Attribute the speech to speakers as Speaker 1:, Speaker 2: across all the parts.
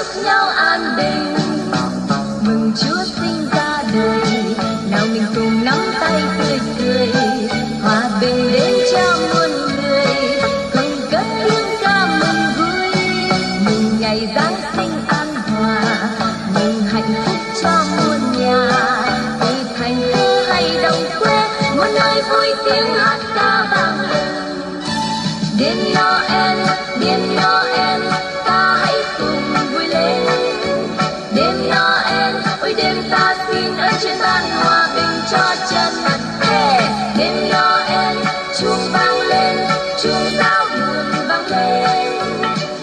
Speaker 1: chúc nhau an bình. Mừng Chúa sinh ra đời, nào mình cùng nắm tay tươi cười, hòa bình đến cho muôn người, cùng cất tiếng ca mừng vui. Mừng ngày Giáng sinh an hòa, mừng hạnh phúc cho muôn nhà, từ thành phố hay đồng quê, muôn nơi vui tiếng hát ca vang lên. Đêm Noel, đêm Noel, ta hãy cùng vui lên. Đêm Noel, ôi đêm ta xin ơn trên ban hòa bình cho chân. Đêm Noel, chuông vang lên, chuông giao đường vang lên.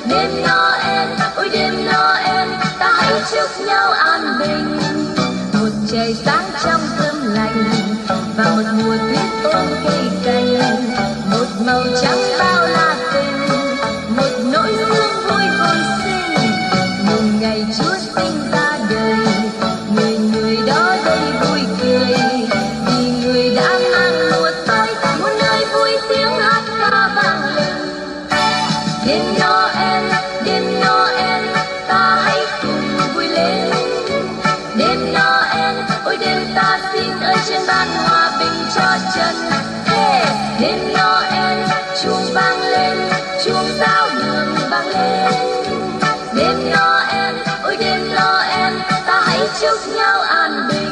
Speaker 1: Đêm Noel, ôi đêm Noel, ta hãy chúc nhau an bình. Một trời sáng trong thơm lành và một mùa tuyết ôm cây cành, một màu trắng bao la tình, một nỗi sương vui hồi sinh. Mừng ngày Chúa sinh ra đời, người người đó đây vui cười, vì người đã mang mùa tới, muôn nơi vui tiếng hát ca vang lên. Đêm Noel, đêm Noel, ta hãy cùng vui lên. Đêm Noel, ôi đêm ta xin ơn trên ban hòa bình cho chân. Đêm Noel, chuông vang lên, chuông giao đường vang lên. Đêm Noel, ôi đêm Noel, ta hãy chúc nhau an bình.